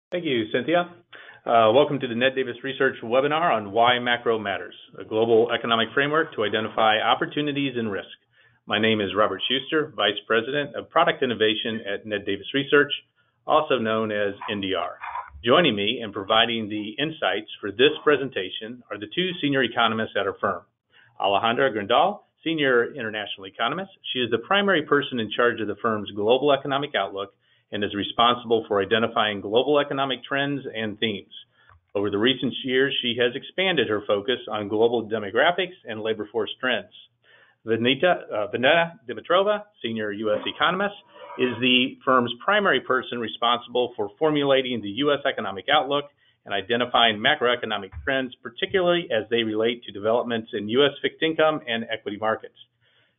Thank you, Cynthia. Welcome to the Ned Davis Research webinar on Why Macro Matters, a global economic framework to identify opportunities and risk. My name is Robert Schuster, Vice President of Product Innovation at Ned Davis Research, also known as NDR. Joining me and providing the insights for this presentation are the two senior economists at our firm. Alejandra Grindal, Senior International Economist. She is the primary person in charge of the firm's global economic outlook and is responsible for identifying global economic trends and themes. Over the recent years, she has expanded her focus on global demographics and labor force trends. Veneta Dimitrova, Senior U.S. Economist, is the firm's primary person responsible for formulating the U.S. economic outlook and identifying macroeconomic trends, particularly as they relate to developments in U.S. fixed income and equity markets.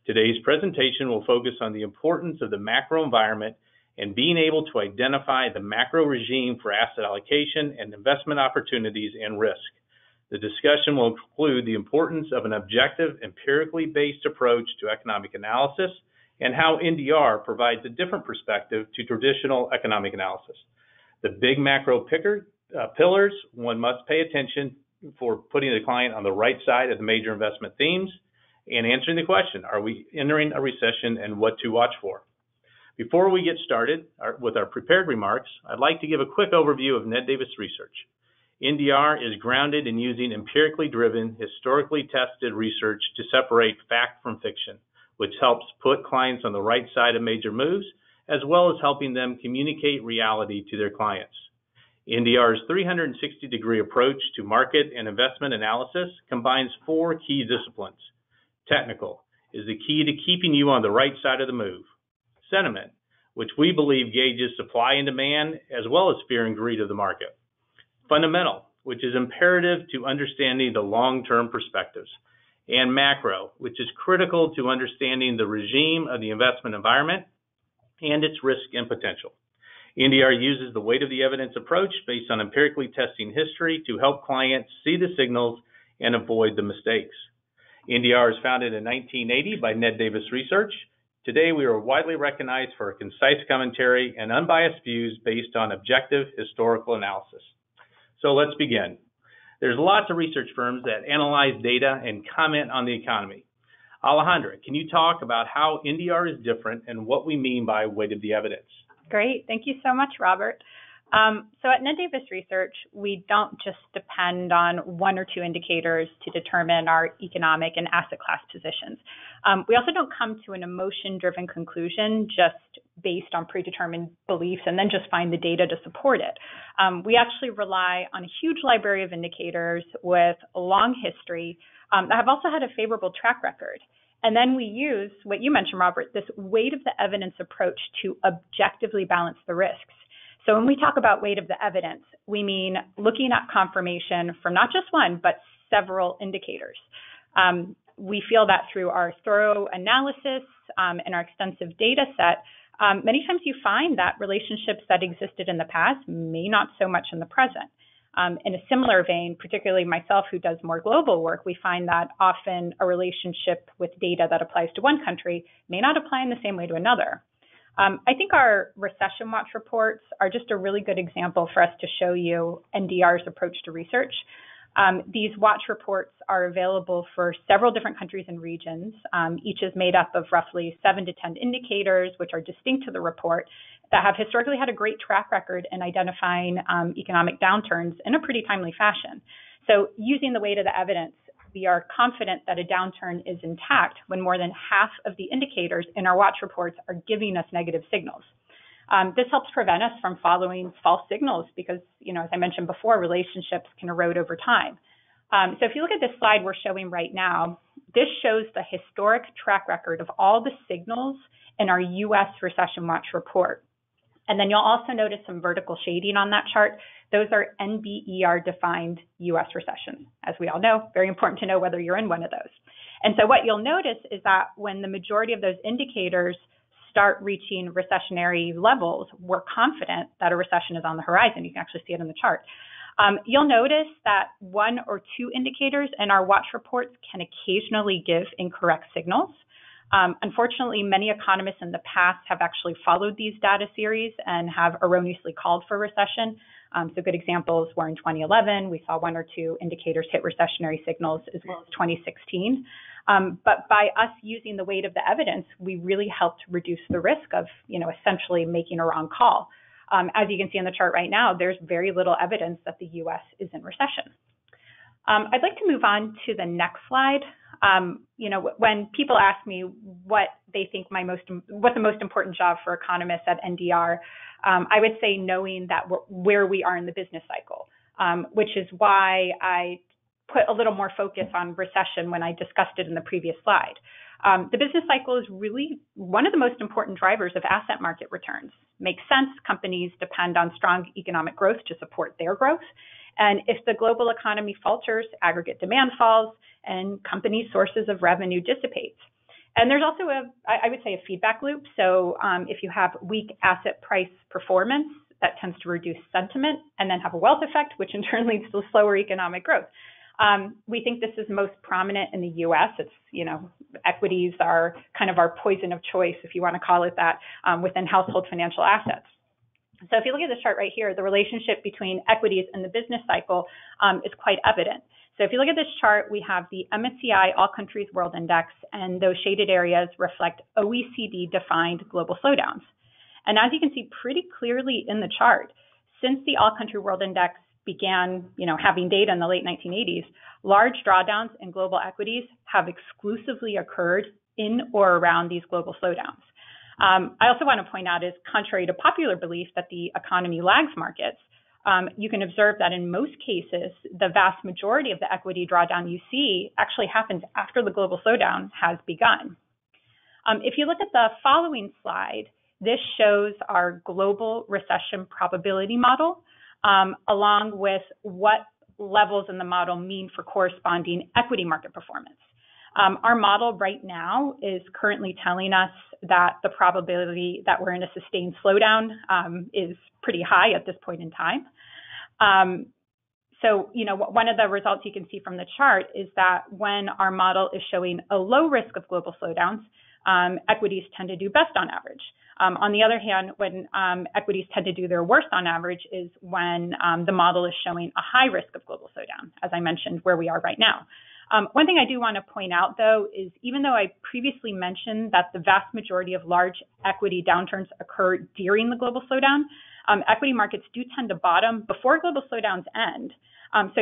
Today's presentation will focus on the importance of the macro environment and being able to identify the macro regime for asset allocation and investment opportunities and risk. The discussion will include the importance of an objective, empirically based approach to economic analysis and how NDR provides a different perspective to traditional economic analysis. The big macro pillars one must pay attention for putting the client on the right side of the major investment themes and answering the question, are we entering a recession and what to watch for? Before we get started with our prepared remarks, I'd like to give a quick overview of Ned Davis Research. NDR is grounded in using empirically driven, historically tested research to separate fact from fiction, which helps put clients on the right side of major moves, as well as helping them communicate reality to their clients. NDR's 360-degree approach to market and investment analysis combines four key disciplines. Technical is the key to keeping you on the right side of the move. Sentiment, which we believe gauges supply and demand, as well as fear and greed of the market. Fundamental, which is imperative to understanding the long-term perspectives. And macro, which is critical to understanding the regime of the investment environment and its risk and potential. NDR uses the weight of the evidence approach based on empirically testing history to help clients see the signals and avoid the mistakes. NDR is founded in 1980 by Ned Davis Research. Today, we are widely recognized for a concise commentary and unbiased views based on objective historical analysis. So let's begin. There's lots of research firms that analyze data and comment on the economy. Alejandra, can you talk about how NDR is different and what we mean by weight of the evidence? Great. Thank you so much, Robert. So at Ned Davis Research, we don't just depend on one or two indicators to determine our economic and asset class positions. We also don't come to an emotion-driven conclusion just based on predetermined beliefs and then just find the data to support it. We actually rely on a huge library of indicators with a long history that have also had a favorable track record. And then we use, what you mentioned, Robert, this weight of the evidence approach to objectively balance the risks. So when we talk about weight of the evidence, we mean looking at confirmation from not just one, but several indicators. We feel that through our thorough analysis and our extensive data set, many times you find that relationships that existed in the past may not so much in the present. In a similar vein, particularly myself who does more global work, we find that often a relationship with data that applies to one country may not apply in the same way to another. I think our Recession Watch reports are just a really good example for us to show you NDR's approach to research. These watch reports are available for several different countries and regions. Each is made up of roughly 7 to 10 indicators, which are distinct to the report, that have historically had a great track record in identifying economic downturns in a pretty timely fashion. So using the weight of the evidence, we are confident that a downturn is intact when more than half of the indicators in our watch reports are giving us negative signals. This helps prevent us from following false signals because, as I mentioned before, relationships can erode over time. So if you look at this slide we're showing right now, this shows the historic track record of all the signals in our U.S. Recession Watch report. And then you'll also notice some vertical shading on that chart. Those are NBER-defined U.S. recessions. As we all know, very important to know whether you're in one of those. And so what you'll notice is that when the majority of those indicators start reaching recessionary levels, we're confident that a recession is on the horizon. You can actually see it in the chart. You'll notice that one or two indicators in our watch reports can occasionally give incorrect signals. Unfortunately, many economists in the past have actually followed these data series and have erroneously called for recession. So good examples were in 2011, we saw one or two indicators hit recessionary signals, as well as 2016. But by us using the weight of the evidence, we really helped reduce the risk of, essentially making a wrong call. As you can see in the chart right now, there's very little evidence that the U.S. is in recession. I'd like to move on to the next slide. When people ask me what they think what the most important job for economists at NDR, I would say knowing that where we are in the business cycle, which is why I put a little more focus on recession when I discussed it in the previous slide. The business cycle is really one of the most important drivers of asset market returns. Makes sense. Companies depend on strong economic growth to support their growth. And if the global economy falters, aggregate demand falls, and companies' sources of revenue dissipates. And there's also I would say, a feedback loop. So if you have weak asset price performance, that tends to reduce sentiment and then have a wealth effect, which in turn leads to slower economic growth. We think this is most prominent in the U.S. It's, equities are kind of our poison of choice, if you want to call it that, within household financial assets. So if you look at this chart right here, the relationship between equities and the business cycle is quite evident. So if you look at this chart, we have the MSCI All Countries World Index, and those shaded areas reflect OECD-defined global slowdowns. And as you can see pretty clearly in the chart, since the All Country World Index began, having data in the late 1980s, large drawdowns in global equities have exclusively occurred in or around these global slowdowns. I also want to point out is contrary to popular belief that the economy lags markets, you can observe that in most cases, the vast majority of the equity drawdown you see actually happens after the global slowdown has begun. If you look at the following slide, this shows our global recession probability model, along with what levels in the model mean for corresponding equity market performance. Our model right now is currently telling us that the probability that we're in a sustained slowdown is pretty high at this point in time. So, one of the results you can see from the chart is that when our model is showing a low risk of global slowdowns, equities tend to do best on average. On the other hand, when equities tend to do their worst on average is when the model is showing a high risk of global slowdown, as I mentioned, where we are right now. One thing I do want to point out, though, is even though I previously mentioned that the vast majority of large equity downturns occur during the global slowdown, equity markets do tend to bottom before global slowdowns end. So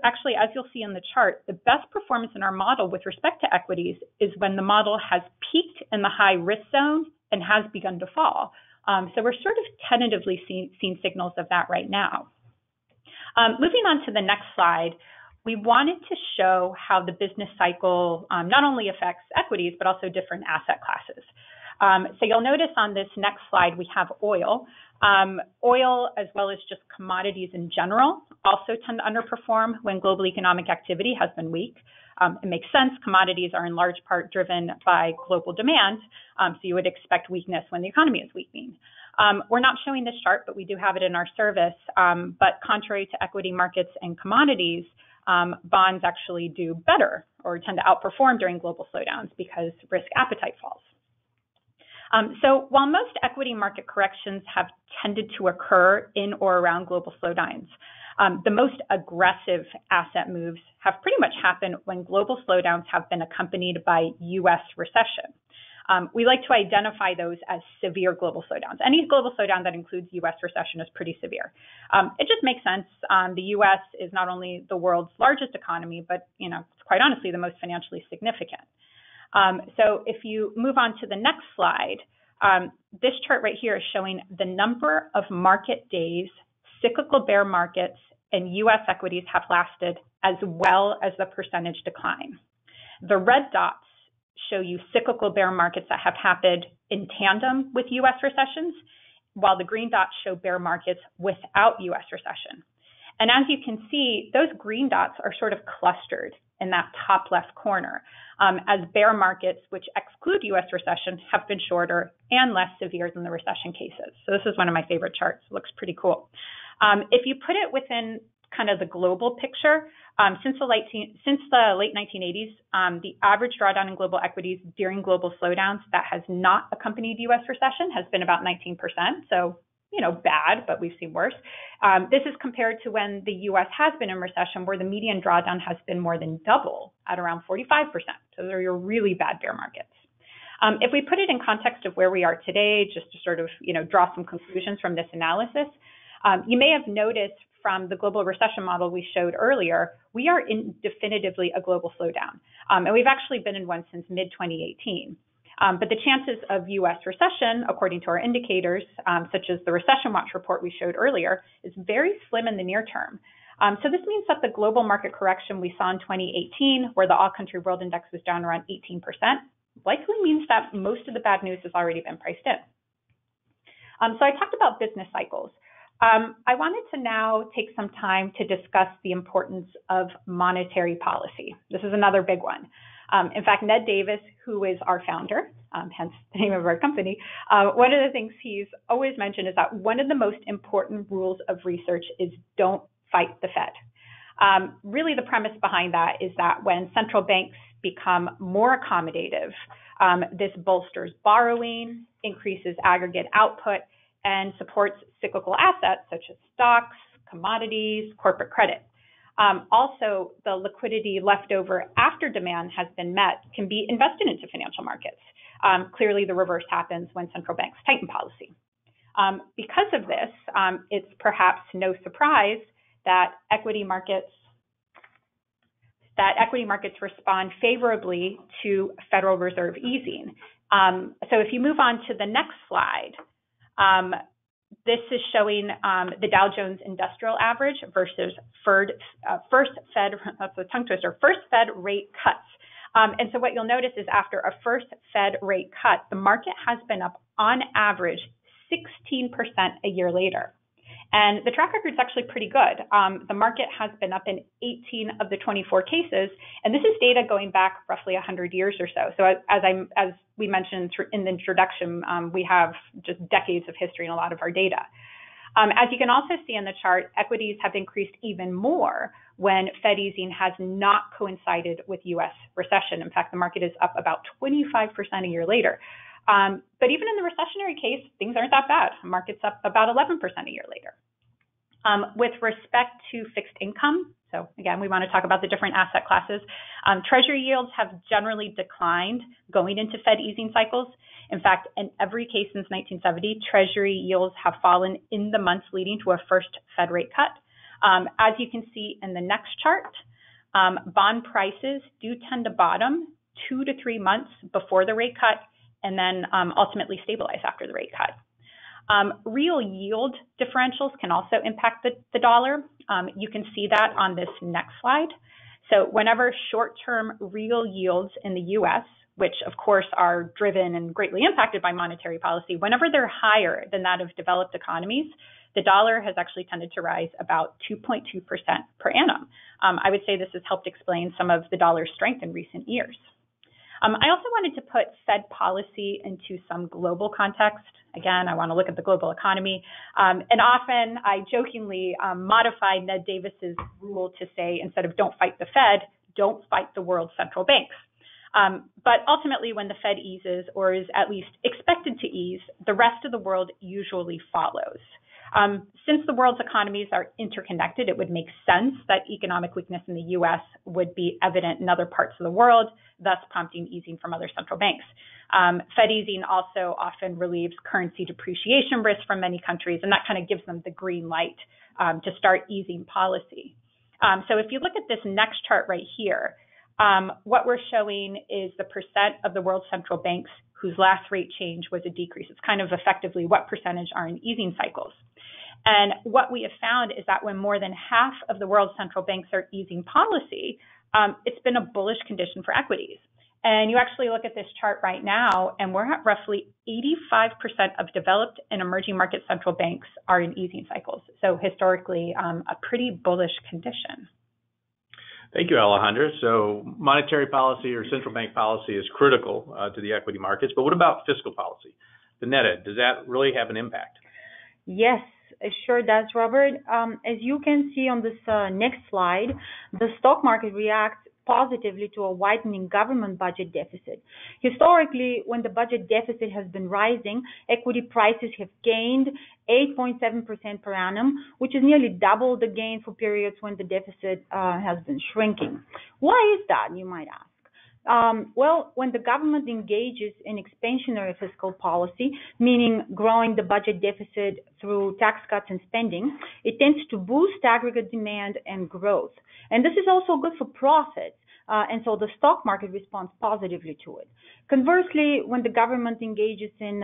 actually, as you'll see in the chart, the best performance in our model with respect to equities is when the model has peaked in the high risk zone and has begun to fall. So we're sort of tentatively seeing signals of that right now. Moving on to the next slide, we wanted to show how the business cycle not only affects equities, but also different asset classes. So you'll notice on this next slide, we have oil. Oil, as well as just commodities in general, also tend to underperform when global economic activity has been weak. It makes sense. Commodities are in large part driven by global demand, so you would expect weakness when the economy is weakening. We're not showing this chart, but we do have it in our service. But contrary to equity markets and commodities, bonds actually do better or tend to outperform during global slowdowns because risk appetite falls. So while most equity market corrections have tended to occur in or around global slowdowns, the most aggressive asset moves have pretty much happened when global slowdowns have been accompanied by U.S. recession. We like to identify those as severe global slowdowns. Any global slowdown that includes U.S. recession is pretty severe. It just makes sense. The U.S. is not only the world's largest economy, but quite honestly, the most financially significant. So if you move on to the next slide, this chart right here is showing the number of market days cyclical bear markets and U.S. equities have lasted, as well as the percentage decline. The red dots show you cyclical bear markets that have happened in tandem with U.S. recessions, while the green dots show bear markets without U.S. recession. And as you can see, those green dots are sort of clustered in that top left corner, as bear markets, which exclude U.S. recession, have been shorter and less severe than the recession cases. So this is one of my favorite charts. It looks pretty cool. If you put it within kind of the global picture, Since the late 1980s, the average drawdown in global equities during global slowdowns that has not accompanied U.S. recession has been about 19%. So, bad, but we've seen worse. This is compared to when the U.S. has been in recession, where the median drawdown has been more than double at around 45%. So they're your really bad bear markets. If we put it in context of where we are today, just to sort of, draw some conclusions from this analysis, you may have noticed from the global recession model we showed earlier, we are in definitively a global slowdown. And we've actually been in one since mid-2018. But the chances of U.S. recession, according to our indicators, such as the Recession Watch report we showed earlier, is very slim in the near term. So this means that the global market correction we saw in 2018, where the all-country world index was down around 18%, likely means that most of the bad news has already been priced in. So I talked about business cycles. I wanted to now take some time to discuss the importance of monetary policy. This is another big one. In fact, Ned Davis, who is our founder, hence the name of our company, one of the things he's always mentioned is that one of the most important rules of research is don't fight the Fed. Really, the premise behind that is that when central banks become more accommodative, this bolsters borrowing, increases aggregate output, and supports cyclical assets such as stocks, commodities, corporate credit. Also, the liquidity left over after demand has been met can be invested into financial markets. Clearly, the reverse happens when central banks tighten policy. Because of this, it's perhaps no surprise that equity markets respond favorably to Federal Reserve easing. So if you move on to the next slide, this is showing the Dow Jones Industrial Average versus first Fed rate cuts. And so what you'll notice is after a first Fed rate cut, the market has been up on average 16% a year later. And the track record is actually pretty good. The market has been up in 18 of the 24 cases, and this is data going back roughly 100 years or so. So as we mentioned in the introduction, we have just decades of history in a lot of our data. As you can also see in the chart, equities have increased even more when Fed easing has not coincided with U.S. recession. In fact, the market is up about 25% a year later. But even in the recessionary case, things aren't that bad. The market's up about 11% a year later. With respect to fixed income, so again, we want to talk about the different asset classes. Treasury yields have generally declined going into Fed easing cycles. In fact, in every case since 1970, Treasury yields have fallen in the months leading to a first Fed rate cut. As you can see in the next chart, bond prices do tend to bottom 2 to 3 months before the rate cut, and then ultimately stabilize after the rate cut. Real yield differentials can also impact the dollar. You can see that on this next slide. So whenever short-term real yields in the U.S., which of course are driven and greatly impacted by monetary policy, whenever they're higher than that of developed economies, the dollar has actually tended to rise about 2.2% per annum. I would say this has helped explain some of the dollar's strength in recent years. I also wanted to put Fed policy into some global context. Again, I want to look at the global economy. And often I jokingly modify Ned Davis's rule to say, instead of don't fight the Fed, don't fight the world's central banks. But ultimately, when the Fed eases, or is at least expected to ease, the rest of the world usually follows. Since the world's economies are interconnected, it would make sense that economic weakness in the U.S. would be evident in other parts of the world, thus prompting easing from other central banks. Fed easing also often relieves currency depreciation risk from many countries, and that kind of gives them the green light to start easing policy. So if you look at this next chart right here, what we're showing is the percent of the world's central banks whose last rate change was a decrease. It's kind of effectively what percentage are in easing cycles. And what we have found is that when more than half of the world's central banks are easing policy, it's been a bullish condition for equities. And you actually look at this chart right now, and we're at roughly 85% of developed and emerging market central banks are in easing cycles. So historically, a pretty bullish condition. Thank you, Alejandra. So monetary policy or central bank policy is critical to the equity markets, but what about fiscal policy? Veneta, does that really have an impact? Yes, It sure does, Robert. As you can see on this next slide, the stock market reacts positively to a widening government budget deficit. Historically, when the budget deficit has been rising, equity prices have gained 8.7% per annum, which is nearly double the gain for periods when the deficit has been shrinking. Why is that, you might ask? Well, when the government engages in expansionary fiscal policy, meaning growing the budget deficit through tax cuts and spending, it tends to boost aggregate demand and growth. And this is also good for profits. And so the stock market responds positively to it. Conversely, when the government engages in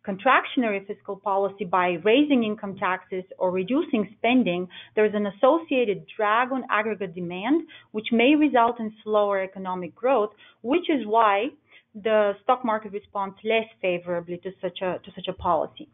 contractionary fiscal policy by raising income taxes or reducing spending, there's an associated drag on aggregate demand, which may result in slower economic growth, which is why the stock market responds less favorably to such a policy.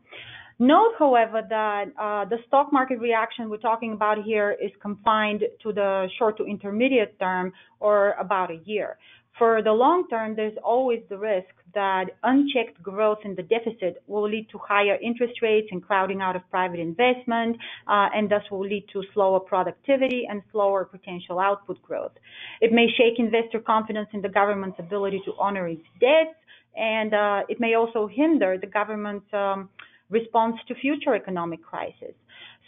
Note, however, that the stock market reaction we're talking about here is confined to the short to intermediate term, or about a year. For the long term, there's always the risk that unchecked growth in the deficit will lead to higher interest rates and crowding out of private investment, and thus will lead to slower productivity and slower potential output growth. It may shake investor confidence in the government's ability to honor its debts, and it may also hinder the government's response to future economic crises.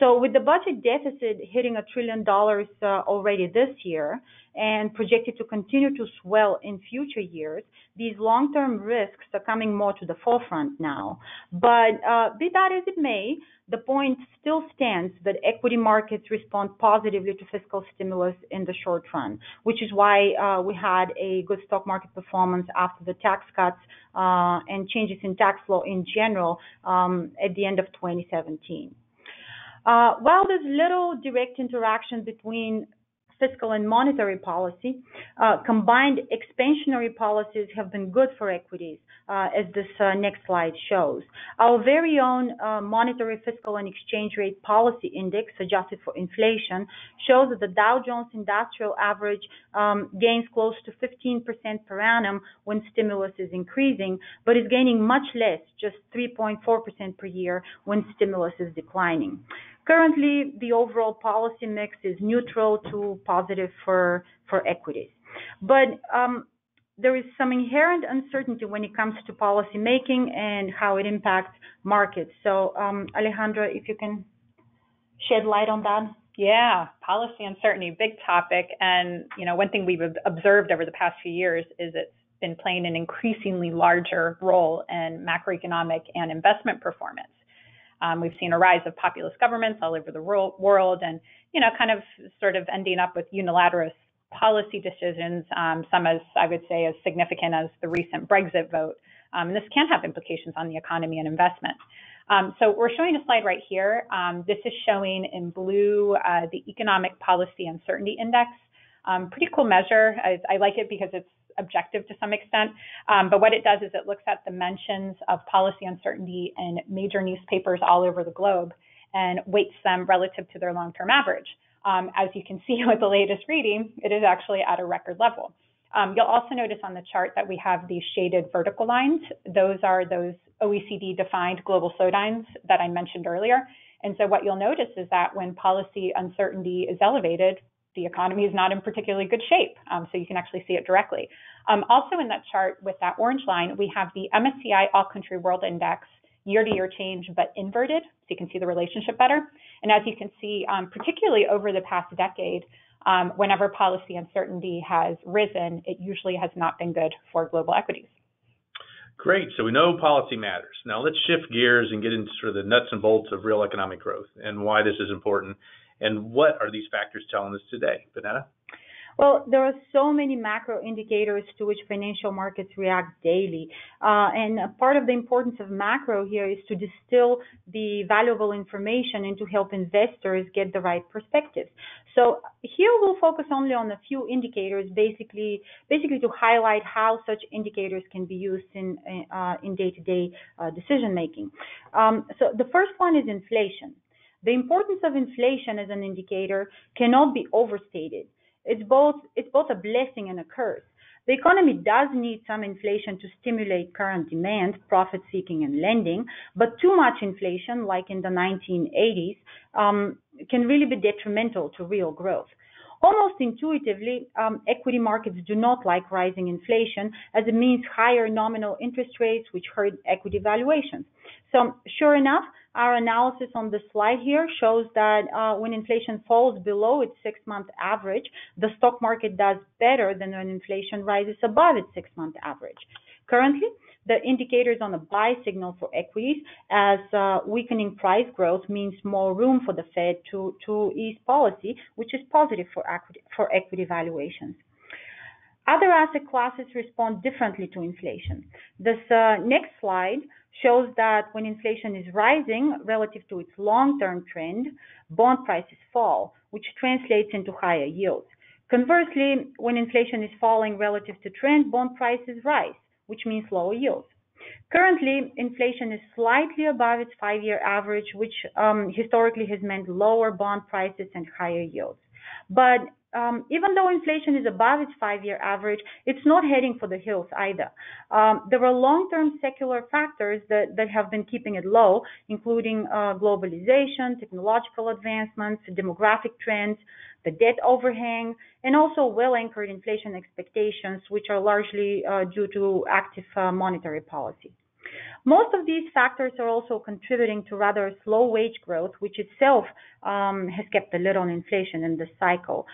So with the budget deficit hitting $1 trillion already this year and projected to continue to swell in future years, these long-term risks are coming more to the forefront now. But be that as it may, the point still stands that equity markets respond positively to fiscal stimulus in the short run, which is why we had a good stock market performance after the tax cuts and changes in tax law in general at the end of 2017. While there's little direct interaction between fiscal and monetary policy, combined expansionary policies have been good for equities, as this next slide shows. Our very own monetary, fiscal, and exchange rate policy index, adjusted for inflation, shows that the Dow Jones Industrial Average gains close to 15% per annum when stimulus is increasing, but is gaining much less, just 3.4% per year, when stimulus is declining. Currently, the overall policy mix is neutral to positive for equities. But there is some inherent uncertainty when it comes to policy making and how it impacts markets. So, Alejandra, if you can shed light on that. Yeah, policy uncertainty, big topic. And, one thing we've observed over the past few years is it's been playing an increasingly larger role in macroeconomic and investment performance. We've seen a rise of populist governments all over the world and, kind of sort of ending up with unilateral policy decisions, some as, I would say, as significant as the recent Brexit vote. And this can have implications on the economy and investment. So we're showing a slide right here. This is showing in blue the Economic Policy Uncertainty Index. Pretty cool measure. I like it because it's objective to some extent. But what it does is it looks at the mentions of policy uncertainty in major newspapers all over the globe and weights them relative to their long-term average. As you can see with the latest reading, it is actually at a record level. You'll also notice on the chart that we have these shaded vertical lines. Those are those OECD-defined global slowdowns that I mentioned earlier. And so what you'll notice is that when policy uncertainty is elevated, the economy is not in particularly good shape. So you can actually see it directly. Also in that chart with that orange line, we have the MSCI All-Country World Index year-to-year change, but inverted, so you can see the relationship better. And as you can see, particularly over the past decade, whenever policy uncertainty has risen, it usually has not been good for global equities. Great. So we know policy matters. Now let's shift gears and get into sort of the nuts and bolts of real economic growth and why this is important. And what are these factors telling us today? Veneta? Well, there are so many macro indicators to which financial markets react daily. And part of the importance of macro here is to distill the valuable information and to help investors get the right perspective. So here we'll focus only on a few indicators, basically to highlight how such indicators can be used in day-to-day decision making. So the first one is inflation. The importance of inflation as an indicator cannot be overstated. It's both a blessing and a curse. The economy does need some inflation to stimulate current demand, profit-seeking and lending, but too much inflation, like in the 1980s, can really be detrimental to real growth. Almost intuitively, equity markets do not like rising inflation as it means higher nominal interest rates, which hurt equity valuations. So sure enough, our analysis on the slide here shows that when inflation falls below its 6-month average, the stock market does better than when inflation rises above its 6-month average. Currently, the indicators on the buy signal for equities as weakening price growth means more room for the Fed to ease policy, which is positive for equity valuations. Other asset classes respond differently to inflation. This next slide shows that when inflation is rising relative to its long-term trend, bond prices fall, which translates into higher yields. Conversely, when inflation is falling relative to trend, bond prices rise, which means lower yields. Currently, inflation is slightly above its 5-year average, which historically has meant lower bond prices and higher yields. But even though inflation is above its 5-year average, it's not heading for the hills either. There are long-term secular factors that have been keeping it low, including globalization, technological advancements, demographic trends, the debt overhang, and also well-anchored inflation expectations, which are largely due to active monetary policy. Most of these factors are also contributing to rather slow wage growth, which itself has kept a lid on inflation in this cycle.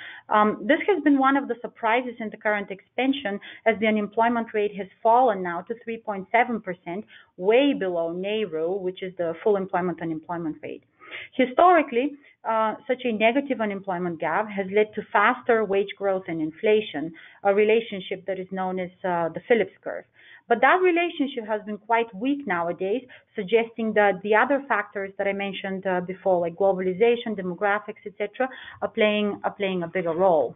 This has been one of the surprises in the current expansion, as the unemployment rate has fallen now to 3.7%, way below NAIRU, which is the full employment unemployment rate. Historically, such a negative unemployment gap has led to faster wage growth and inflation, a relationship that is known as the Phillips curve. But that relationship has been quite weak nowadays, suggesting that the other factors that I mentioned before, like globalization, demographics, etc., are playing a bigger role.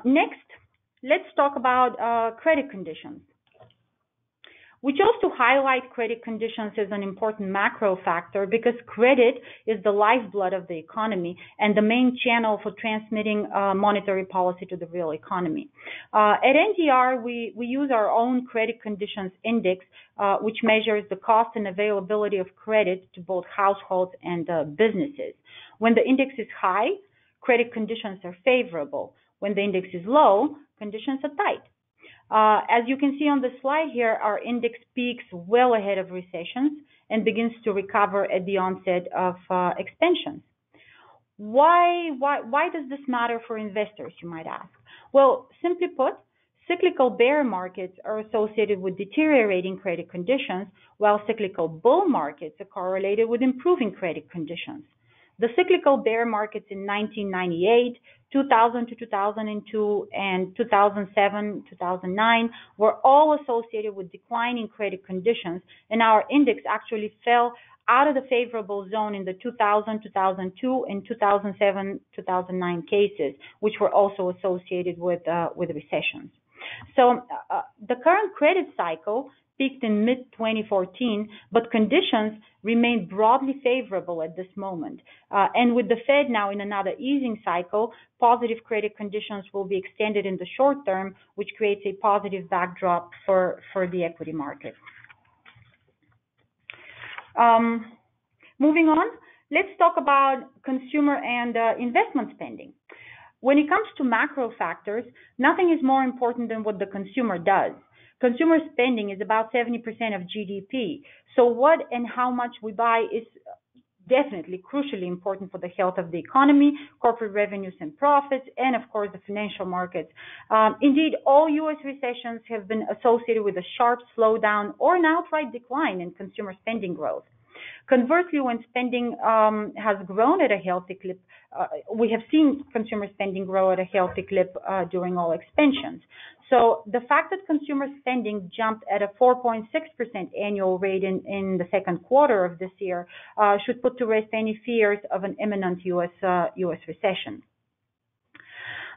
Next, let's talk about credit conditions. We chose to highlight credit conditions as an important macro factor because credit is the lifeblood of the economy and the main channel for transmitting monetary policy to the real economy. At NDR, we use our own credit conditions index, which measures the cost and availability of credit to both households and businesses. When the index is high, credit conditions are favorable. When the index is low, conditions are tight. As you can see on the slide here, our index peaks well ahead of recessions and begins to recover at the onset of expansions. Why does this matter for investors, you might ask? Well, simply put, cyclical bear markets are associated with deteriorating credit conditions, while cyclical bull markets are correlated with improving credit conditions. The cyclical bear markets in 1998, 2000 to 2002, and 2007, 2009 were all associated with declining credit conditions, and our index actually fell out of the favorable zone in the 2000, 2002, and 2007, 2009 cases, which were also associated with recessions. So the current credit cycle peaked in mid-2014, but conditions remain broadly favorable at this moment. And with the Fed now in another easing cycle, positive credit conditions will be extended in the short term, which creates a positive backdrop for the equity market. Moving on, let's talk about consumer and investment spending. When it comes to macro factors, nothing is more important than what the consumer does. Consumer spending is about 70% of GDP. So what and how much we buy is definitely crucially important for the health of the economy, corporate revenues and profits, and of course the financial markets. Indeed, all U.S. recessions have been associated with a sharp slowdown or an outright decline in consumer spending growth. Conversely, when spending has grown at a healthy clip, we have seen consumer spending grow at a healthy clip during all expansions. So the fact that consumer spending jumped at a 4.6% annual rate in the second quarter of this year should put to rest any fears of an imminent U.S. recession.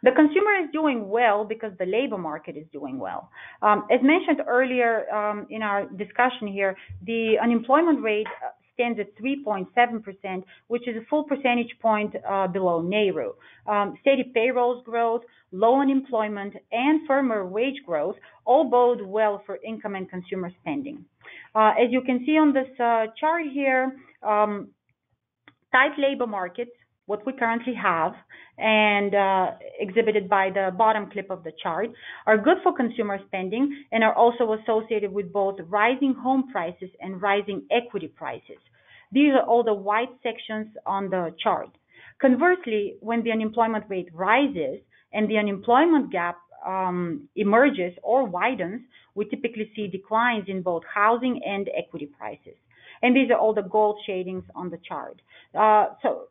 The consumer is doing well because the labor market is doing well. As mentioned earlier in our discussion here, the unemployment rate stands at 3.7%, which is a full percentage point below NAIRU. Steady payrolls growth, low unemployment, and firmer wage growth all bode well for income and consumer spending. As you can see on this chart here, tight labor markets, what we currently have, and exhibited by the bottom clip of the chart, are good for consumer spending and are also associated with both rising home prices and rising equity prices. These are all the white sections on the chart. Conversely, when the unemployment rate rises and the unemployment gap emerges or widens, we typically see declines in both housing and equity prices. And these are all the gold shadings on the chart. So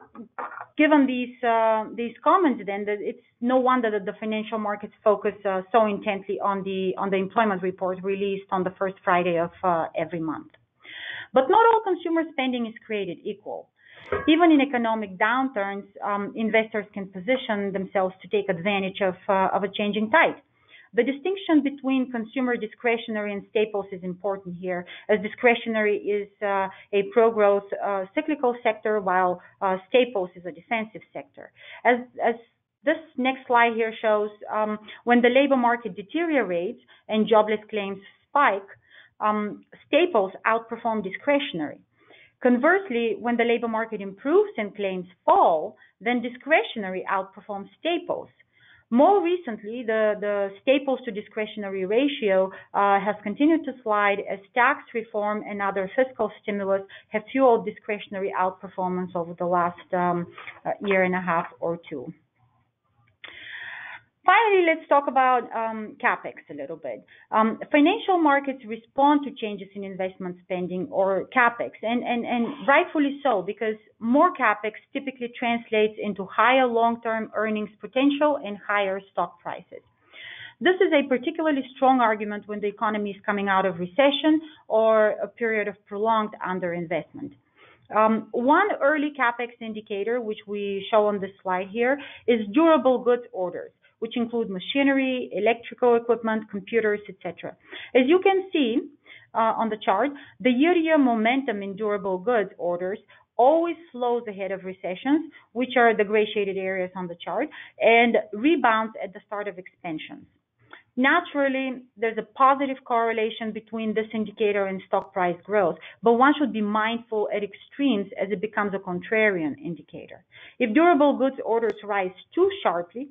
given these comments, then it's no wonder that the financial markets focus so intently on the employment report released on the first Friday of every month. But not all consumer spending is created equal. Even in economic downturns, investors can position themselves to take advantage of a changing tide. The distinction between consumer discretionary and staples is important here, as discretionary is a pro-growth cyclical sector, while staples is a defensive sector. As this next slide here shows, when the labor market deteriorates and jobless claims spike, staples outperform discretionary. Conversely, when the labor market improves and claims fall, then discretionary outperforms staples. More recently, the staples to discretionary ratio has continued to slide as tax reform and other fiscal stimulus have fueled discretionary outperformance over the last year and a half or two. Finally, let's talk about Capex a little bit. Financial markets respond to changes in investment spending, or Capex, and rightfully so, because more Capex typically translates into higher long-term earnings potential and higher stock prices. This is a particularly strong argument when the economy is coming out of recession or a period of prolonged underinvestment. One early Capex indicator, which we show on this slide here, is durable goods orders, which include machinery, electrical equipment, computers, etc. As you can see on the chart, the year-to-year momentum in durable goods orders always flows ahead of recessions, which are the gray shaded areas on the chart, and rebounds at the start of expansions. Naturally, there's a positive correlation between this indicator and stock price growth, but one should be mindful at extremes as it becomes a contrarian indicator. If durable goods orders rise too sharply,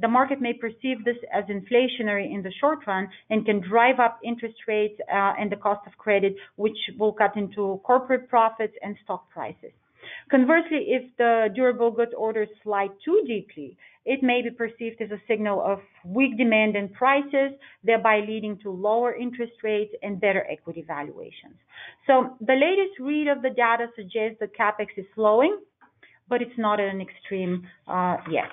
the market may perceive this as inflationary in the short run and can drive up interest rates and the cost of credit, which will cut into corporate profits and stock prices. Conversely, if the durable goods orders slide too deeply, it may be perceived as a signal of weak demand and prices, thereby leading to lower interest rates and better equity valuations. So the latest read of the data suggests that Capex is slowing, but it's not at an extreme yet.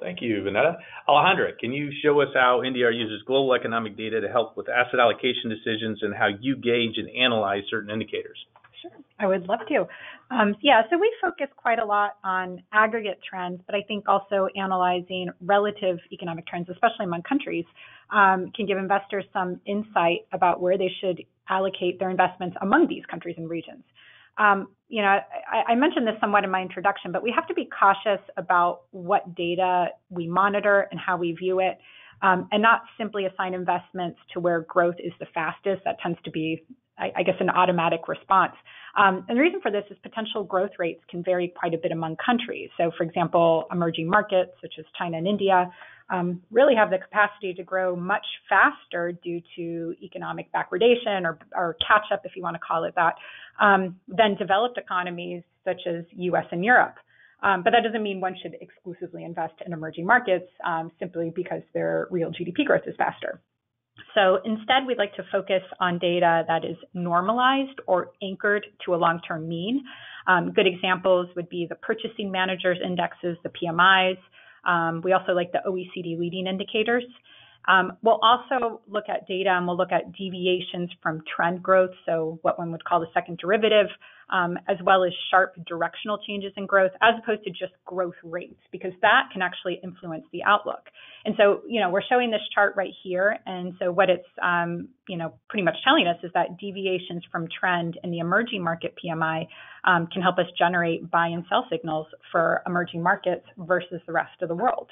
Thank you, Veneta. Alejandra, can you show us how NDR uses global economic data to help with asset allocation decisions and how you gauge and analyze certain indicators? Sure, I would love to. So we focus quite a lot on aggregate trends, but I think also analyzing relative economic trends, especially among countries, can give investors some insight about where they should allocate their investments among these countries and regions. I mentioned this somewhat in my introduction, but we have to be cautious about what data we monitor and how we view it, and not simply assign investments to where growth is the fastest. That tends to be, I guess, an automatic response. And the reason for this is potential growth rates can vary quite a bit among countries. So, for example, emerging markets such as China and India really have the capacity to grow much faster due to economic backwardation or catch-up, if you want to call it that, than developed economies such as U.S. and Europe. But that doesn't mean one should exclusively invest in emerging markets simply because their real GDP growth is faster. So instead, we'd like to focus on data that is normalized or anchored to a long-term mean. Good examples would be the Purchasing Managers Indexes, the PMIs. We also like the OECD leading indicators. We'll also look at data and we'll look at deviations from trend growth, so what one would call the second derivative, as well as sharp directional changes in growth as opposed to just growth rates, because that can actually influence the outlook. And so, we're showing this chart right here. And so what it's, pretty much telling us is that deviations from trend in the emerging market PMI can help us generate buy and sell signals for emerging markets versus the rest of the world.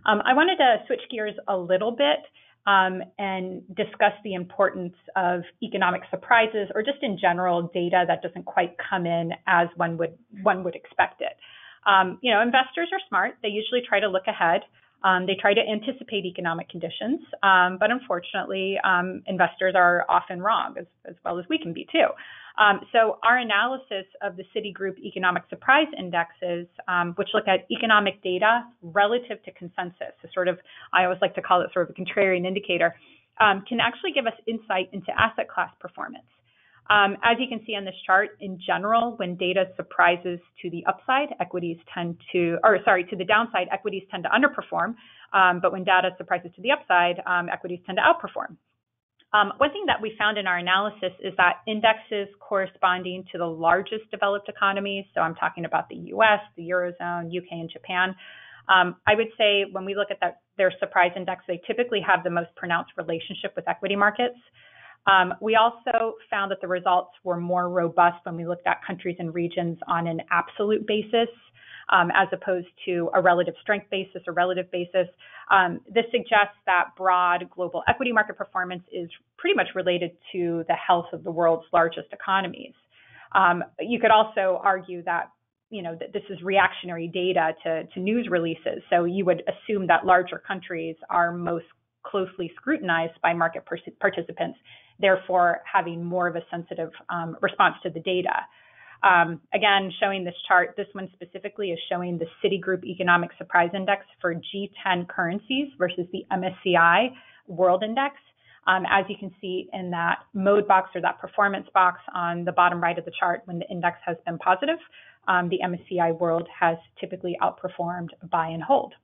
I wanted to switch gears a little bit and discuss the importance of economic surprises, or just in general data that doesn't quite come in as one would expect it. Investors are smart. They usually try to look ahead. They try to anticipate economic conditions, but unfortunately, investors are often wrong, as well as we can be too. So our analysis of the Citigroup Economic Surprise Indexes, which look at economic data relative to consensus, so I always like to call it sort of a contrarian indicator, can actually give us insight into asset class performance. As you can see on this chart, in general, when data surprises to the upside, to the downside, equities tend to underperform. But when data surprises to the upside, equities tend to outperform. One thing that we found in our analysis is that indexes corresponding to the largest developed economies, so I'm talking about the US, the Eurozone, UK, and Japan, I would say when we look at their surprise index, they typically have the most pronounced relationship with equity markets. We also found that the results were more robust when we looked at countries and regions on an absolute basis, as opposed to a relative strength basis or relative basis. This suggests that broad global equity market performance is pretty much related to the health of the world's largest economies. You could also argue that that this is reactionary data to news releases. So you would assume that larger countries are most closely scrutinized by market participants, therefore having more of a sensitive response to the data. Again, showing this chart, this one specifically is showing the Citigroup Economic Surprise Index for G10 currencies versus the MSCI World Index. As you can see in that mode box, or that performance box on the bottom right of the chart, when the index has been positive, the MSCI World has typically outperformed buy and hold.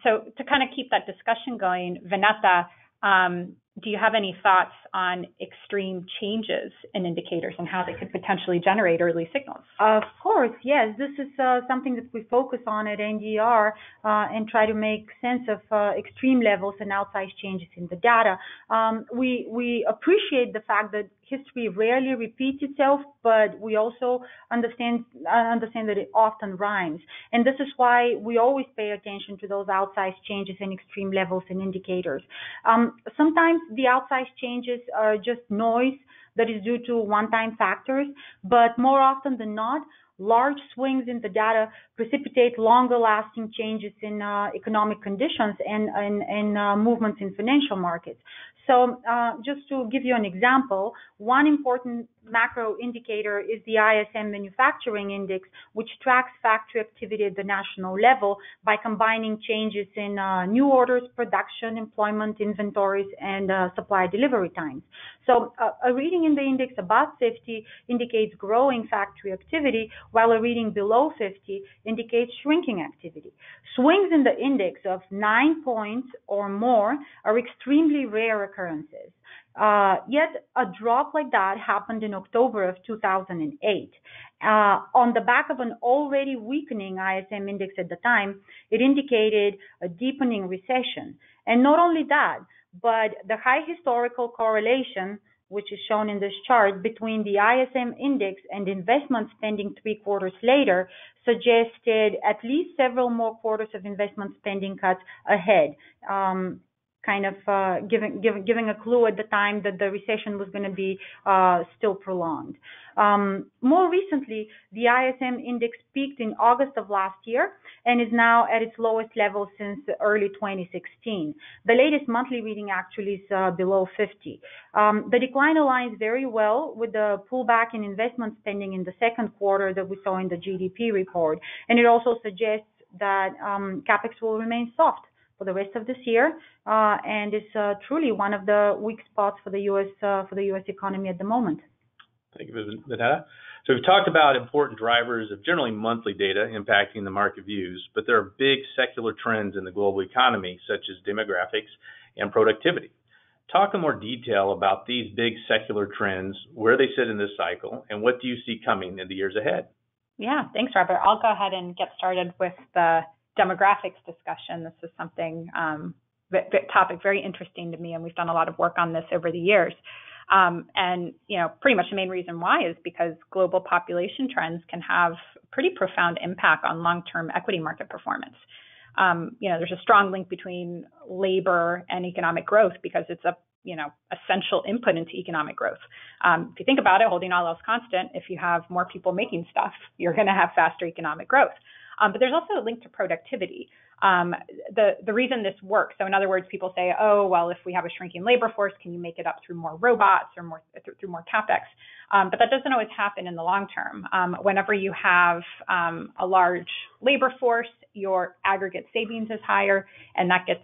So to kind of keep that discussion going, Veneta, do you have any thoughts on extreme changes in indicators and how they could potentially generate early signals? Of course, yes. This is something that we focus on at NDR and try to make sense of extreme levels and outsized changes in the data. We appreciate the fact that history rarely repeats itself, but we also understand that it often rhymes. And this is why we always pay attention to those outsized changes and extreme levels and indicators. Sometimes the outsized changes are just noise that is due to one-time factors, but more often than not, large swings in the data precipitate longer-lasting changes in economic conditions and movements in financial markets. So just to give you an example, one important macro indicator is the ISM Manufacturing Index, which tracks factory activity at the national level by combining changes in new orders, production, employment, inventories, and supply delivery times. So a reading in the index above 50 indicates growing factory activity, while a reading below 50 indicates shrinking activity. Swings in the index of 9 points or more are extremely rare occurrences. Yet a drop like that happened in October of 2008. On the back of an already weakening ISM index at the time, it indicated a deepening recession. And not only that, but the high historical correlation, which is shown in this chart, between the ISM index and investment spending 3 quarters later, suggested at least several more quarters of investment spending cuts ahead. Giving a clue at the time that the recession was going to be still prolonged. More recently, the ISM index peaked in August of last year and is now at its lowest level since early 2016. The latest monthly reading actually is below 50. The decline aligns very well with the pullback in investment spending in the second quarter that we saw in the GDP report, and it also suggests that Capex will remain soft for the rest of this year, and is truly one of the weak spots for the U.S. economy at the moment. Thank you, Veneta. So we've talked about important drivers of generally monthly data impacting the market views, but there are big secular trends in the global economy, such as demographics and productivity. Talk in more detail about these big secular trends, where they sit in this cycle, and what do you see coming in the years ahead? Yeah, thanks, Robert. I'll go ahead and get started with the demographics discussion. This is something, topic very interesting to me, and we've done a lot of work on this over the years. And, pretty much the main reason why is because global population trends can have pretty profound impact on long-term equity market performance. There's a strong link between labor and economic growth because it's a essential input into economic growth. If you think about it, holding all else constant, if you have more people making stuff, you're going to have faster economic growth. But there's also a link to productivity. The reason this works, so in other words, people say, oh, well, if we have a shrinking labor force, can you make it up through more robots or through more Capex? But that doesn't always happen in the long term. Whenever you have a large labor force, your aggregate savings is higher, and that gets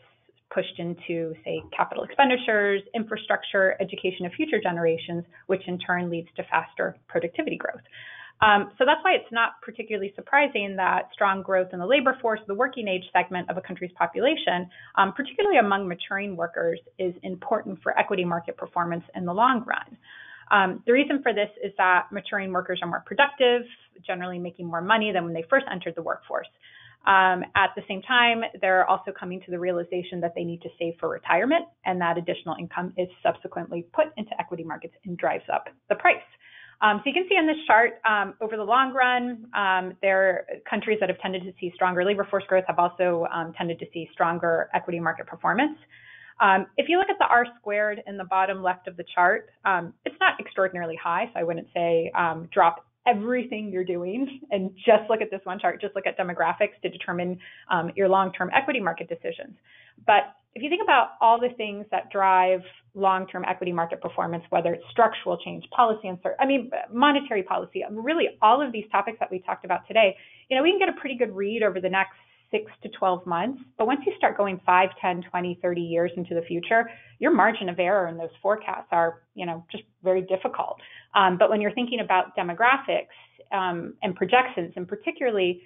pushed into, say, capital expenditures, infrastructure, education of future generations, which in turn leads to faster productivity growth. So that's why it's not particularly surprising that strong growth in the labor force, the working age segment of a country's population, particularly among maturing workers, is important for equity market performance in the long run. The reason for this is that maturing workers are more productive, generally making more money than when they first entered the workforce. At the same time, they're also coming to the realization that they need to save for retirement, and that additional income is subsequently put into equity markets and drives up the price. So you can see on this chart, over the long run, there are countries that have tended to see stronger labor force growth have also tended to see stronger equity market performance. If you look at the R squared in the bottom left of the chart, it's not extraordinarily high, so I wouldn't say drop everything you're doing and just look at this one chart, just look at demographics to determine your long-term equity market decisions. But if you think about all the things that drive long-term equity market performance, whether it's structural change, policy monetary policy, really all of these topics that we talked about today, we can get a pretty good read over the next 6 to 12 months. But once you start going 5, 10, 20, 30 years into the future, your margin of error in those forecasts are, just very difficult. But when you're thinking about demographics and projections, and particularly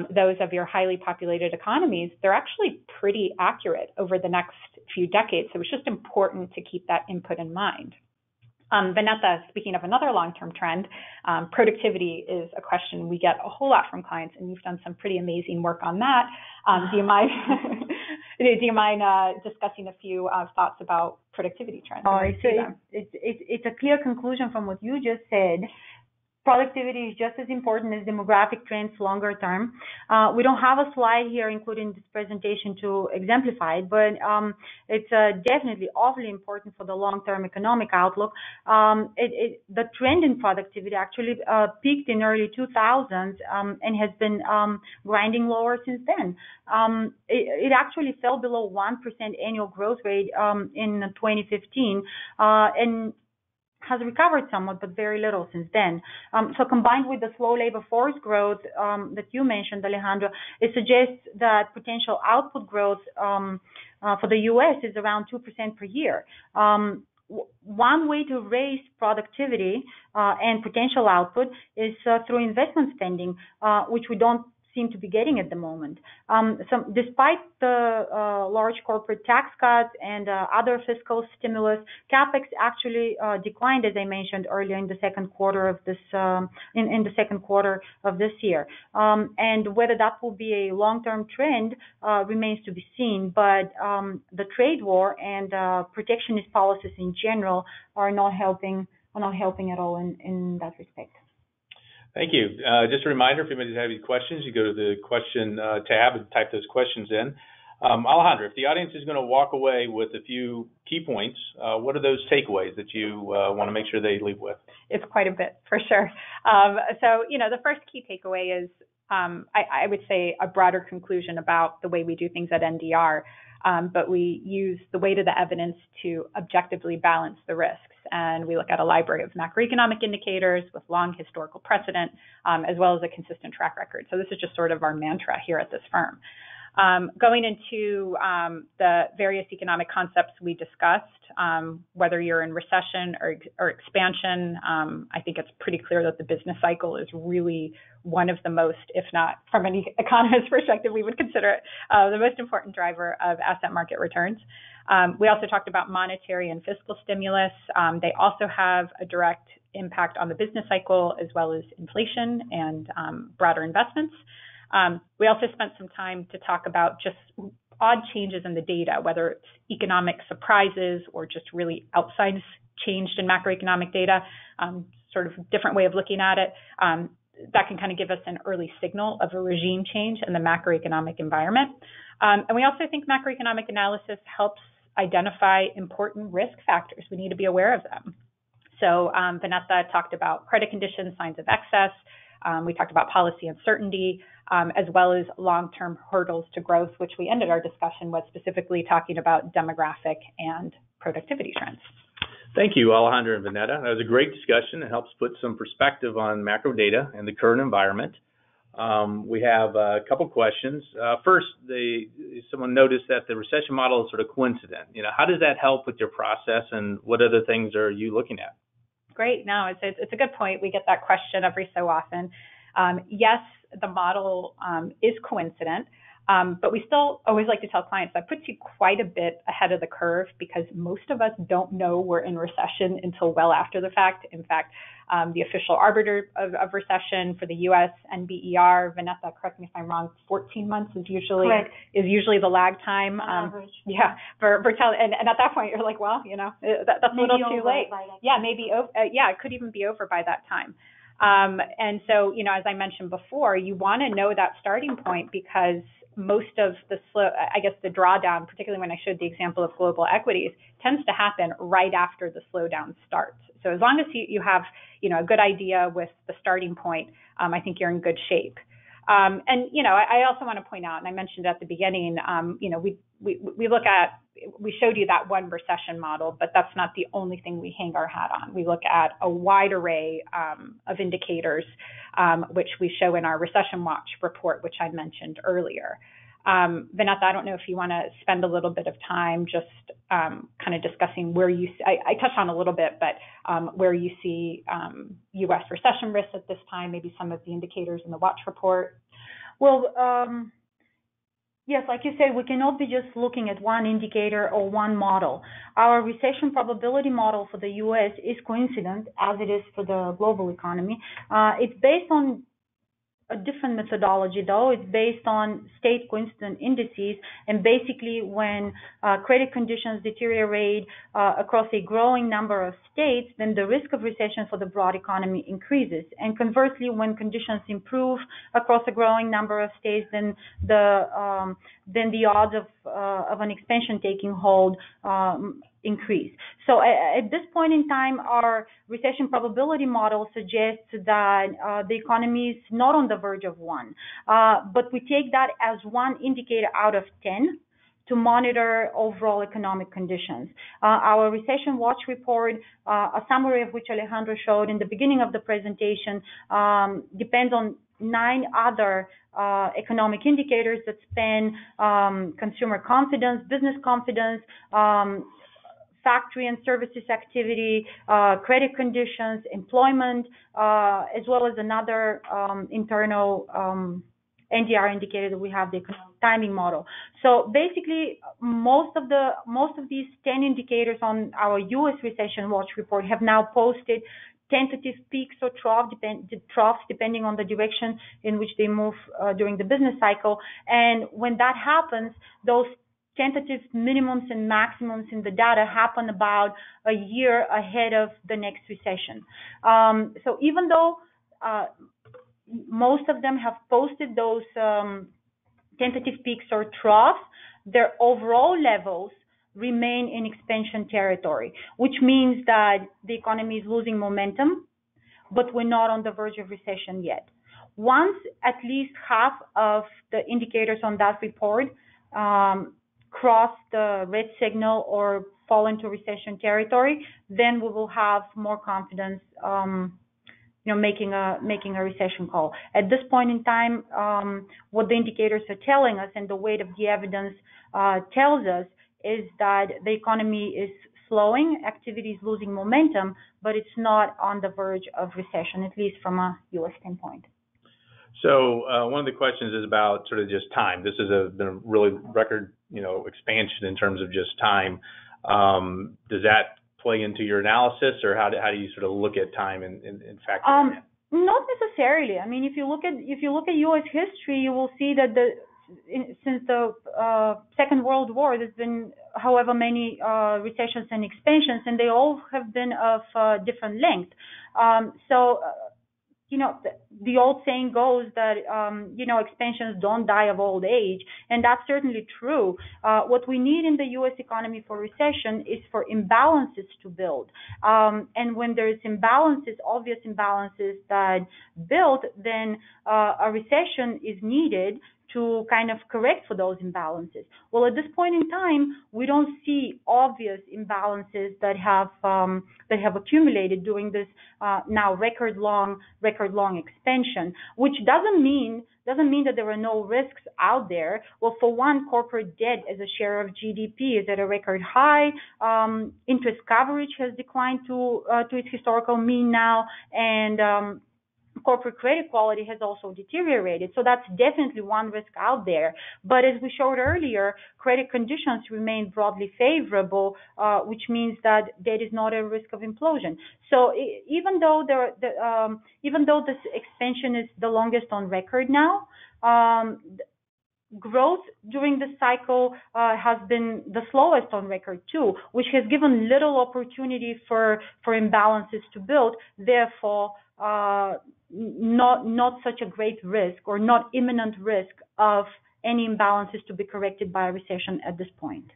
those of your highly populated economies, they're actually pretty accurate over the next few decades. So it's just important to keep that input in mind. Veneta, speaking of another long-term trend, productivity is a question we get a whole lot from clients, and you've done some pretty amazing work on that. Do you mind discussing a few thoughts about productivity trends? It's a clear conclusion from what you just said. Productivity is just as important as demographic trends longer term. We don't have a slide here including this presentation to exemplify it, but it's definitely awfully important for the long-term economic outlook. The trend in productivity actually peaked in early 2000s and has been grinding lower since then. It actually fell below 1% annual growth rate in 2015 and has recovered somewhat, but very little since then. So combined with the slow labor force growth that you mentioned, Alejandra, it suggests that potential output growth for the U.S. is around 2% per year. One way to raise productivity and potential output is through investment spending, which we don't seem to be getting at the moment. So despite the large corporate tax cuts and other fiscal stimulus, Capex actually declined, as I mentioned earlier, in the second quarter of this year. And whether that will be a long-term trend remains to be seen. But the trade war and protectionist policies in general are not helping at all in that respect. Thank you. Just a reminder, if anybody has any questions, you go to the question tab and type those questions in. Alejandra, if the audience is going to walk away with a few key points, what are those takeaways that you want to make sure they leave with? It's quite a bit, for sure. So, the first key takeaway is, I would say, a broader conclusion about the way we do things at NDR. But we use the weight of the evidence to objectively balance the risks. And we look at a library of macroeconomic indicators with long historical precedent, as well as a consistent track record. So this is just sort of our mantra here at this firm. Going into the various economic concepts we discussed, whether you're in recession or expansion, I think it's pretty clear that the business cycle is really one of the most, if not from an economist perspective, we would consider it the most important driver of asset market returns. We also talked about monetary and fiscal stimulus. They also have a direct impact on the business cycle as well as inflation and broader investments. We also spent some time to talk about just odd changes in the data, whether it's economic surprises or just really outsized change in macroeconomic data, sort of different way of looking at it. That can kind of give us an early signal of a regime change in the macroeconomic environment. And we also think macroeconomic analysis helps identify important risk factors. We need to be aware of them. So Veneta talked about credit conditions, signs of excess. We talked about policy uncertainty, as well as long-term hurdles to growth, which we ended our discussion with specifically talking about demographic and productivity trends. Thank you, Alejandra and Veneta. That was a great discussion. It helps put some perspective on macro data and the current environment. We have a couple questions. First, someone noticed that the recession model is sort of coincident. How does that help with your process, and what other things are you looking at? Great. No, it's a good point. We get that question every so often. Yes, the model is coincident, but we still always like to tell clients that puts you quite a bit ahead of the curve because most of us don't know we're in recession until well after the fact. In fact, the official arbiter of recession for the U.S. NBER, Veneta, correct me if I'm wrong, 14 months is usually the lag time. Yeah, for telling, and at that point you're like, well, that's a little too late. Yeah, maybe. It could even be over by that time. And so, as I mentioned before, you want to know that starting point because most of the the drawdown, particularly when I showed the example of global equities, tends to happen right after the slowdown starts. So as long as you have, a good idea with the starting point, I think you're in good shape. And, I also want to point out, and I mentioned at the beginning, we showed you that one recession model, but that's not the only thing we hang our hat on. We look at a wide array of indicators, which we show in our Recession Watch report, which I mentioned earlier. Veneta, I don't know if you want to spend a little bit of time just kind of discussing where I touched on a little bit, but where you see U.S. recession risks at this time, maybe some of the indicators in the Watch report. Well, yes, like you said, we cannot be just looking at one indicator or one model. Our recession probability model for the U.S. is coincident, as it is for the global economy. It's based on a different methodology, though. It's based on state coincident indices, and basically when credit conditions deteriorate across a growing number of states, then the risk of recession for the broad economy increases. And conversely, when conditions improve across a growing number of states, then the odds of an expansion taking hold increase. So at this point in time, our recession probability model suggests that the economy is not on the verge of one, but we take that as one indicator out of 10 to monitor overall economic conditions. Our Recession Watch report, a summary of which Alejandra showed in the beginning of the presentation, depends on 9 other economic indicators that span consumer confidence, business confidence, factory and services activity, credit conditions, employment, as well as another internal NDR indicator that we have, the economic timing model. So basically, most of these 10 indicators on our U.S. Recession Watch report have now posted tentative peaks or troughs depending on the direction in which they move during the business cycle. And when that happens, those tentative minimums and maximums in the data happen about a year ahead of the next recession. So even though most of them have posted those tentative peaks or troughs, their overall levels remain in expansion territory, which means that the economy is losing momentum, but we're not on the verge of recession yet. Once at least half of the indicators on that report cross the red signal or fall into recession territory, then we will have more confidence making a recession call. At this point in time, what the indicators are telling us and the weight of the evidence tells us is that the economy is slowing, activity is losing momentum, but it's not on the verge of recession, at least from a U.S. standpoint. So one of the questions is about sort of just time. This has been a really record, expansion in terms of just time. Does that play into your analysis, or how do you sort of look at time and factor that in? Not necessarily. I mean, if you look at U.S. history, you will see that since the Second World War, there's been however many recessions and expansions, and they all have been of different length. The old saying goes that, expansions don't die of old age, and that's certainly true. What we need in the U.S. economy for recession is for imbalances to build. And when there's obvious imbalances that build, then a recession is needed to kind of correct for those imbalances. Well, at this point in time, we don't see obvious imbalances that have accumulated during this now record long expansion, which doesn't mean that there are no risks out there. Well, for one, corporate debt as a share of GDP is at a record high. Interest coverage has declined to its historical mean now, and corporate credit quality has also deteriorated. So that's definitely one risk out there. But as we showed earlier, credit conditions remain broadly favorable, which means that debt is not at risk of implosion. So even though this expansion is the longest on record now, growth during this cycle has been the slowest on record too, which has given little opportunity for imbalances to build. Therefore, not such a great risk or not imminent risk of any imbalances to be corrected by a recession at this point.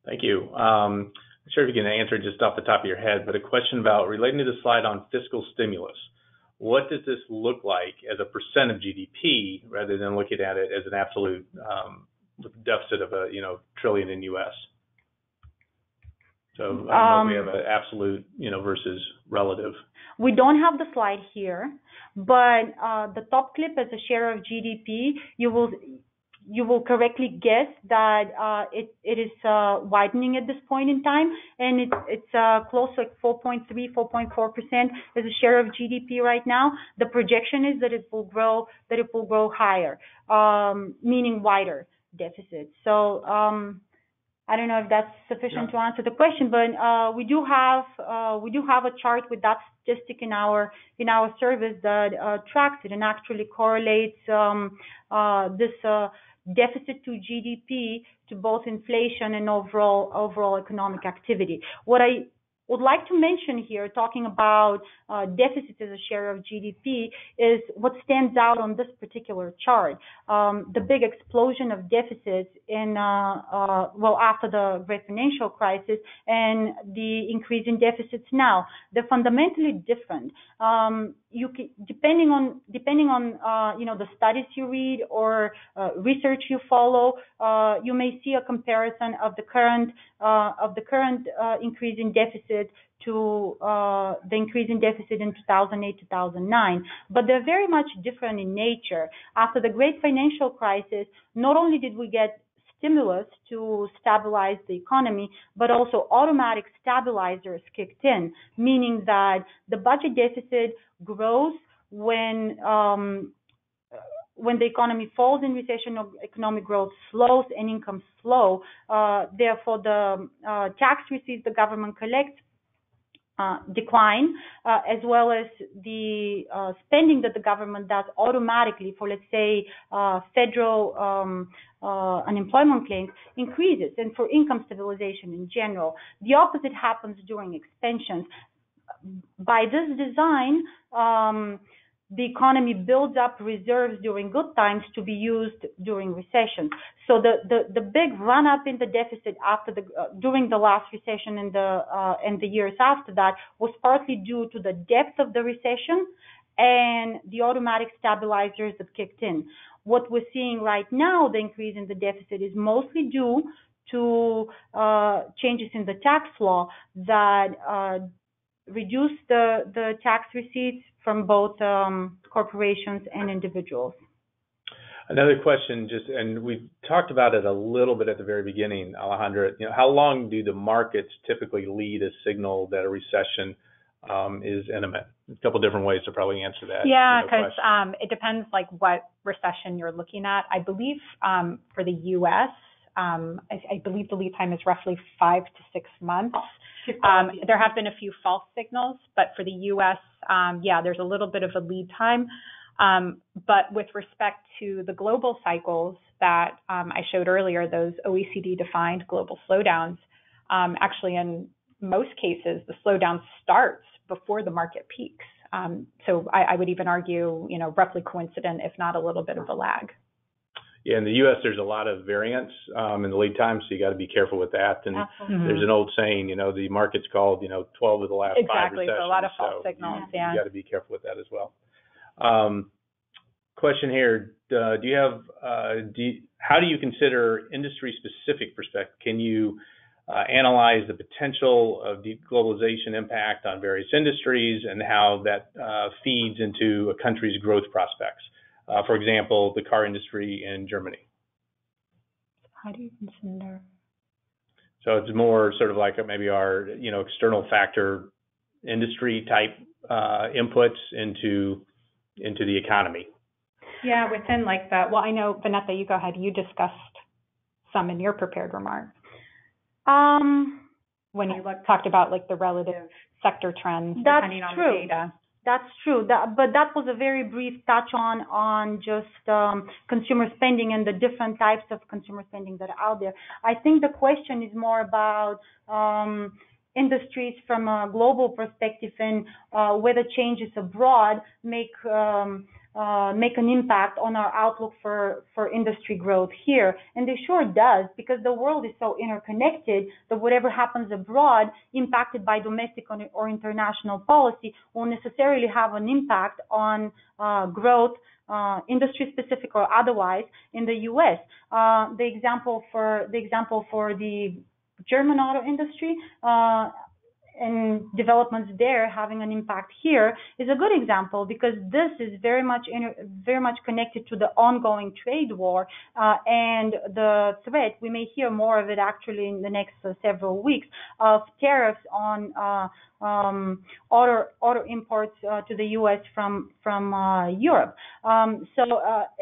Thank you. I'm sure if you can answer just off the top of your head, but a question about relating to the slide on fiscal stimulus. What does this look like as a percent of GDP rather than looking at it as an absolute deficit of a trillion in U.S.? So I don't know if we have an absolute versus relative. We don't have the slide here, but the top clip as a share of GDP, you will correctly guess that it is widening at this point in time, and it's close to 4.3, 4.4% as a share of GDP right now. The projection is that it will grow higher, meaning wider deficits. So I don't know if that's sufficient to answer the question, but we do have a chart with that statistic in our service that tracks it and actually correlates this deficit to GDP to both inflation and overall economic activity. What I would like to mention here, talking about deficit as a share of GDP, is what stands out on this particular chart. The big explosion of deficits after the great financial crisis and the increase in deficits now. They're fundamentally different. Depending on the studies you read or research you follow, you may see a comparison of the current increase in deficit to the increase in deficit in 2008-2009, but they're very much different in nature. After the great financial crisis, not only did we get stimulus to stabilize the economy, but also automatic stabilizers kicked in, meaning that the budget deficit grows when the economy falls in recession or economic growth slows and incomes slow. Therefore, the tax receipts the government collects decline, as well as the spending that the government does automatically for, let's say, federal unemployment claims increases, and for income stabilization in general. The opposite happens during expansions. By this design, the economy builds up reserves during good times to be used during recessions. So the big run up in the deficit during the last recession and the years after that was partly due to the depth of the recession and the automatic stabilizers that kicked in. What we're seeing right now, the increase in the deficit, is mostly due to changes in the tax law that reduce the tax receipts from both corporations and individuals. Another question, and we talked about it a little bit at the very beginning, Alejandra. How long do the markets typically lead a signal that a recession is imminent? A couple different ways to probably answer that. Yeah, because it depends what recession you're looking at. I believe for the U.S., I believe the lead time is roughly 5 to 6 months. There have been a few false signals, but for the U.S., there's a little bit of a lead time. But with respect to the global cycles that I showed earlier, those OECD-defined global slowdowns, actually in most cases, the slowdown starts before the market peaks. So I would even argue, roughly coincident, if not a little bit of a lag. Yeah, in the U.S., there's a lot of variance in the lead time, so you got to be careful with that. And there's an old saying, the market's called, 12 of the last 5 recessions. Exactly, so a lot of false signals. You got to be careful with that as well. Question here: how do you consider industry-specific perspective? Can you analyze the potential of deglobalization impact on various industries and how that feeds into a country's growth prospects? For example, the car industry in Germany. How do you consider? So it's more sort of like maybe our external factor industry type inputs into the economy. Yeah, within that. Well, I know, Veneta, you go ahead. You discussed some in your prepared remarks. When you talked about the relative sector trends depending on the data. That's true. But that was a very brief touch on just consumer spending and the different types of consumer spending that are out there. I think the question is more about industries from a global perspective and whether changes abroad make an impact on our outlook for industry growth here. And they sure does, because the world is so interconnected that whatever happens abroad, impacted by domestic or international policy, will necessarily have an impact on growth, industry specific or otherwise, in the U.S. The example for the German auto industry and developments there having an impact here is a good example, because this is very much connected to the ongoing trade war and the threat. We may hear more of it actually in the next several weeks, of tariffs on auto imports to the U.S. from Europe. So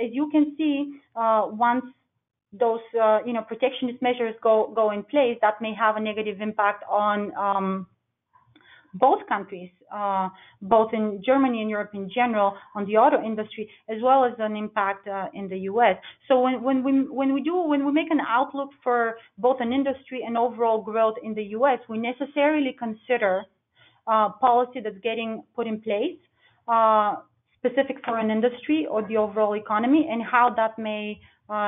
as you can see, once those protectionist measures go in place, that may have a negative impact on both countries, both in Germany and Europe in general, on the auto industry, as well as an impact in the U.S. So when we make an outlook for both an industry and overall growth in the U.S., we necessarily consider policy that's getting put in place, specific for an industry or the overall economy, and how that may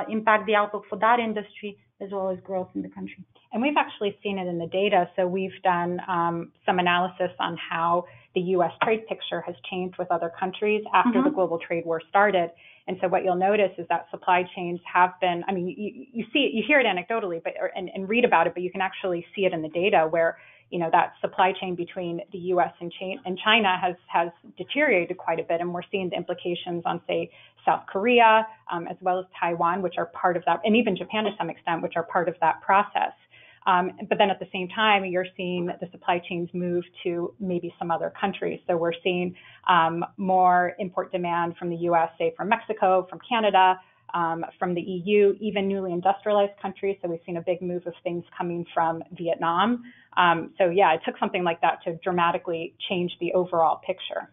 impact the outlook for that industry as well as growth in the country. And we've actually seen it in the data. So we've done some analysis on how the U.S. trade picture has changed with other countries after the global trade war started. And so what you'll notice is that supply chains have been, I mean, you see it, you hear it anecdotally, and read about it, but you can actually see it in the data where, that supply chain between the U.S. and China has deteriorated quite a bit. And we're seeing the implications on, say, South Korea, as well as Taiwan, which are part of that, and even Japan to some extent, which are part of that process. But then at the same time, you're seeing the supply chains move to maybe some other countries. So we're seeing more import demand from the U.S., say from Mexico, from Canada, from the EU, even newly industrialized countries. So we've seen a big move of things coming from Vietnam. So yeah, it took something like that to dramatically change the overall picture.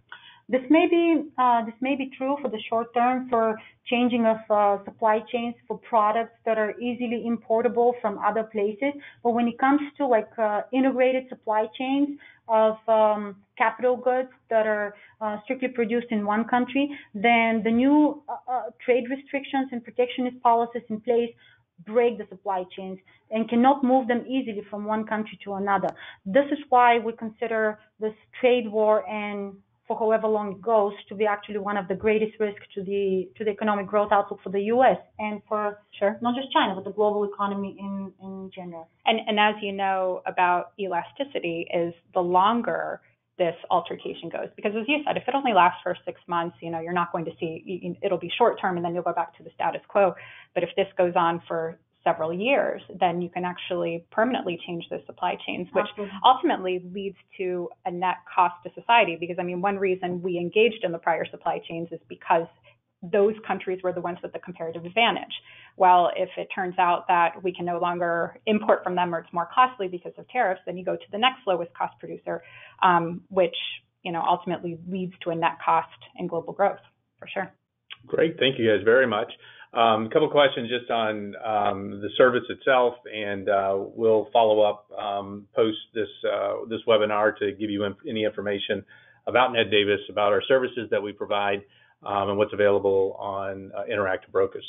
This may be true for the short term for changing of supply chains for products that are easily importable from other places. But when it comes to integrated supply chains of capital goods that are strictly produced in one country, then the new trade restrictions and protectionist policies in place break the supply chains and cannot move them easily from one country to another. This is why we consider this trade war, and for however long it goes, to be actually one of the greatest risks to the economic growth outlook for the U.S. and for not just China, but the global economy in general. And as you know about elasticity, is the longer this altercation goes. Because as you said, if it only lasts for 6 months, you're not going to see, it'll be short term and then you'll go back to the status quo. But if this goes on for several years, then you can actually permanently change the supply chains, which ultimately leads to a net cost to society. Because, one reason we engaged in the prior supply chains is because those countries were the ones with the comparative advantage. Well, if it turns out that we can no longer import from them or it's more costly because of tariffs, then you go to the next lowest cost producer, which ultimately leads to a net cost in global growth, for sure. Great. Thank you guys very much. A couple questions just on the service itself, and we'll follow up post this webinar to give you any information about Ned Davis, about our services that we provide, and what's available on Interactive Brokers.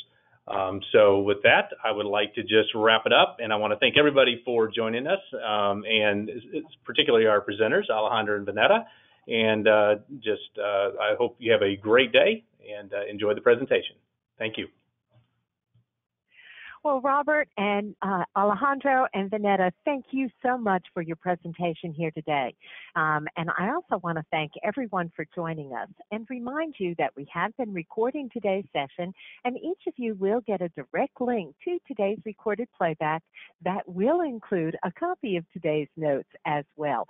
So with that, I would like to just wrap it up, and I want to thank everybody for joining us, and it's particularly our presenters, Alejandra and Veneta, and I hope you have a great day and enjoy the presentation. Thank you. Well, Robert and Alejandro and Veneta, thank you so much for your presentation here today. And I also want to thank everyone for joining us and remind you that we have been recording today's session, and each of you will get a direct link to today's recorded playback that will include a copy of today's notes as well.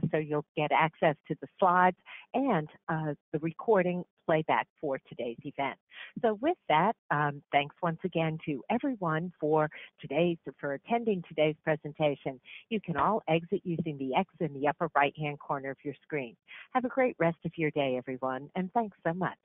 So you'll get access to the slides and the recording playback for today's event. So with that, thanks once again to everyone for attending today's presentation. You can all exit using the X in the upper right-hand corner of your screen. Have a great rest of your day, everyone, and thanks so much.